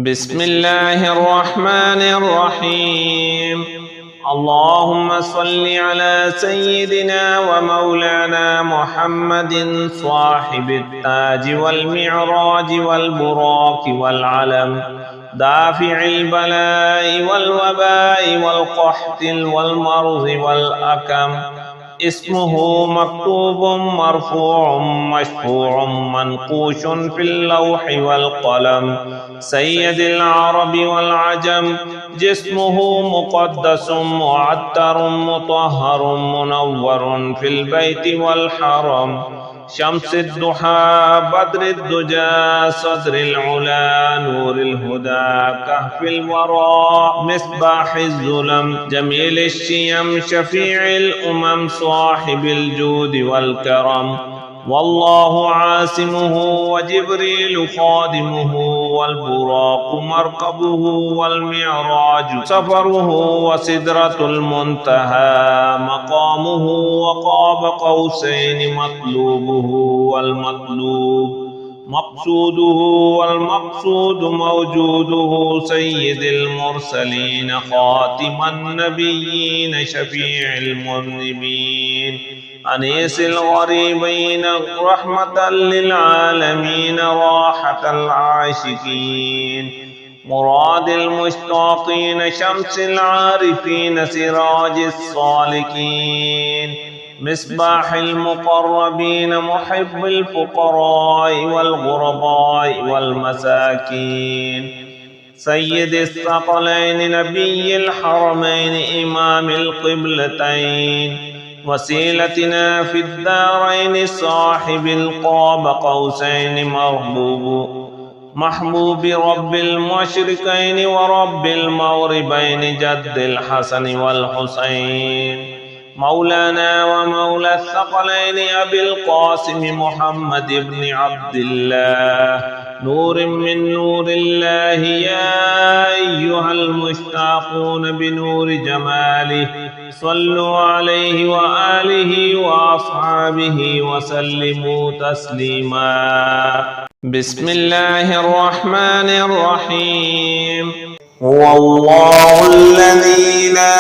بسم الله الرحمن الرحيم. اللهم صل على سيدنا ومولانا محمد صاحب التاج والمعراج والبراق والعلم، دافع البلاء والوباء والقحط والمرض والأكم. اسمه مكتوب مرفوع مشفوع منقوش في اللوح والقلم، سيد العرب والعجم. جسمه مقدس معطر مطهر منور في البيت والحرم، شمس الضحى بدر الدجى صدر العلا نور الهدى كهف الورى مصباح الظلم، جميل الشيم شفيع الأمم صاحب الجود والكرم. والله عاصمه وجبريل خادمه، والبراق مركبه والمعراج سفره، وسدرة المنتهى مقامه، وقاب قوسين مطلوبه والمطلوب مقصوده، والمقصود موجوده. سيد المرسلين خاتم النبيين شفيع المذنبين، أنيس الغريبين رحمة للعالمين راحة العاشقين، مراد المشتاقين شمس العارفين سراج الصالكين، مصباح المقربين محب الفقراء والغرباء والمساكين، سيد الثقلين نبي الحرمين إمام القبلتين، وسيلتنا في الدارين صاحب القاب قوسين محبوب رب المشرقين ورب المغربين جد الحسن والحسين، مولانا ومولى الثقلين أبي القاسم محمد بن عبد الله، نور من نور الله. يا أيها المشتاقون بنور جماله صلوا عليه وآله وأصحابه وسلموا تسليما. بسم الله الرحمن الرحيم. هو الله الذي لا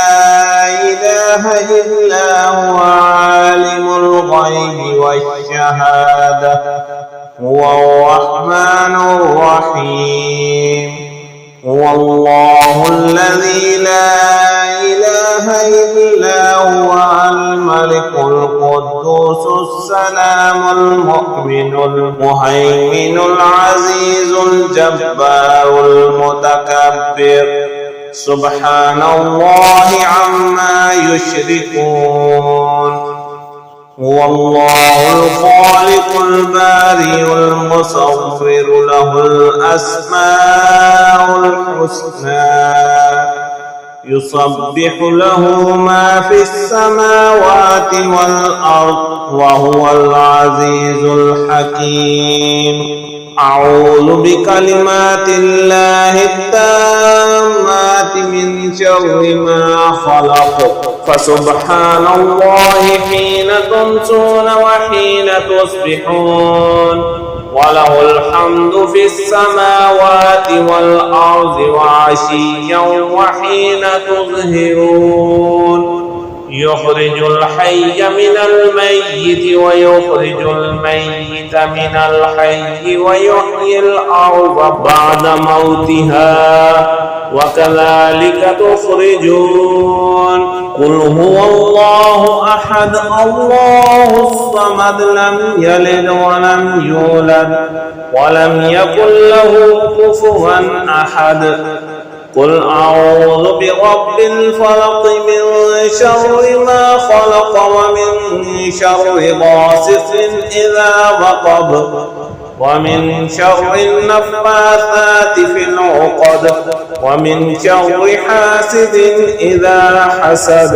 إله إلا هو عالم الغيب والشهادة، هو الرحمن الرحيم. هو الله الذي لا إله إلا هو الملك القدوس السلام المؤمن المهيمن العزيز الجبار المتكبر، سبحان الله عما يشركون. هو الله الخالق البارئ المصور، له الأسماء الحسنى، يسبح له ما في السماوات والأرض، وهو العزيز الحكيم. أعوذ بكلمات الله التامات من شر ما خلق، فسبحان الله حين تمسون وحين تصبحون، وله الحمد في السماوات والأرض وعشيا وحين تظهرون، يخرج الحي من الميت ويخرج الميت من الحي، ويحيي الأرض بعد موتها، وكذلك تخرجون. قل هو الله أحد الله الصمد، لم يلد ولم يولد ولم يكن له كفوا أحد. قل أعوذ برب الفلق من شر ما خلق، ومن شر غاسق إذا وقب، ومن شر النفاثات في العقد، ومن شر حاسد إذا حسد.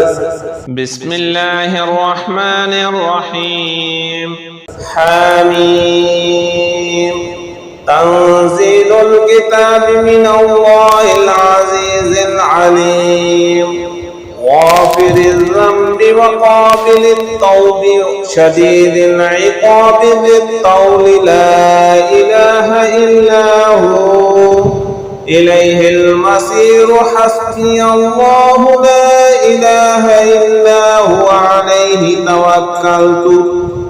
بسم الله الرحمن الرحيم. حميم. تنزيل الكتاب من الله العزيز العليم، غافر الذنب وقابل التوب شديد العقاب ذي الطول لا إله إلا هو إليه المصير حسبي الله لا إله إلا هو عليه توكلت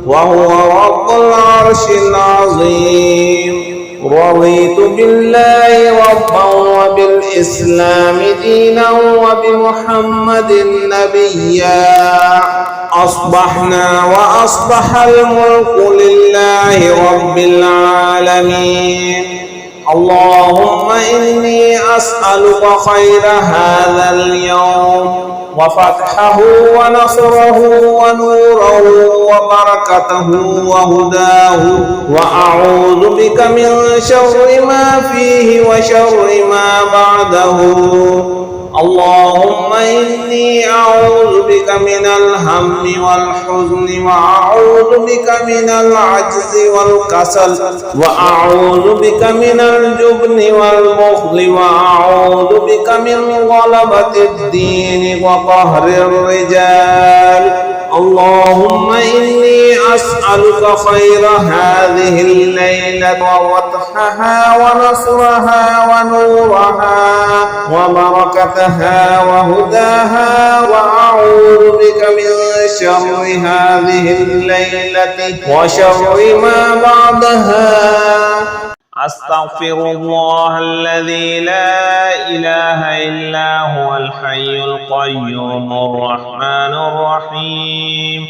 وهو رب العرش العظيم رضيت بالله ربا وبالإسلام دينا وبمحمد نبيا أصبحنا وأصبح الملك لله رب العالمين اللهم إني أسألك خير هذا اليوم وفتحه ونصره ونوره وبركته وهداه وأعوذ بك من شر ما فيه وشر ما بعده اللهم إني أعوذ بك من الهم والحزن وأعوذ بك من العجز والكسل وأعوذ بك من الجبن والبخل وأعوذ بك من غلبة الدين وقهر الرجال اللهم إني أسألك خير هذه الليلة وفتحها ونصرها ونورها وبركتها وهداها وأعوذ بك من شر هذه الليلة وشر ما بعدها أستغفر الله الذي لا إله إلا هو الحي القيوم الرحمن الرحيم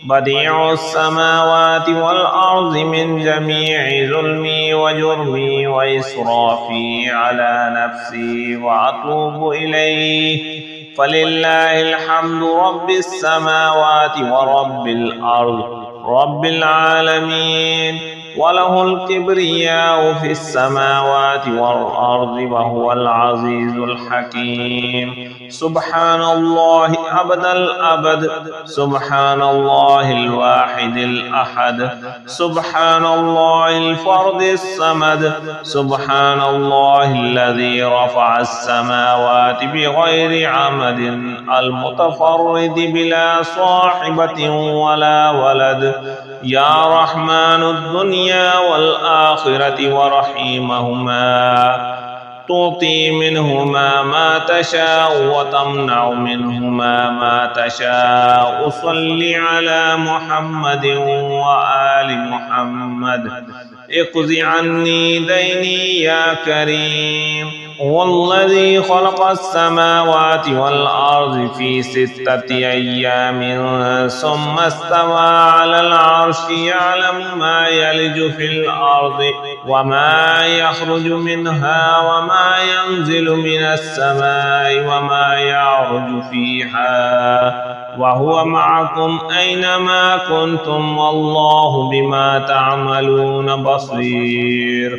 بديع السماوات والأرض من جميع ظلمي وجرمي وإسرافي على نفسي وأتوب إليه فلله الحمد رب السماوات ورب الأرض رب العالمين وله الكبرياء في السماوات والأرض وهو العزيز الحكيم سبحان الله أبد الأبد سبحان الله الواحد الأحد سبحان الله الفرد الصمد سبحان الله الذي رفع السماوات بغير عمد المتفرد بلا صاحبة ولا ولد يا رحمن الدنيا والآخرة ورحيمهما تعطي منهما ما تشاء وتمنع منهما ما تشاء صل على محمد وآل محمد اقض عني ديني يا كريم هو الذي خلق السماوات والأرض في 6 أيام ثم استوى على العرش يعلم ما يلج في الأرض وما يخرج منها وما ينزل من السماء وما يعرج فيها وهو معكم أينما كنتم والله بما تعملون بصير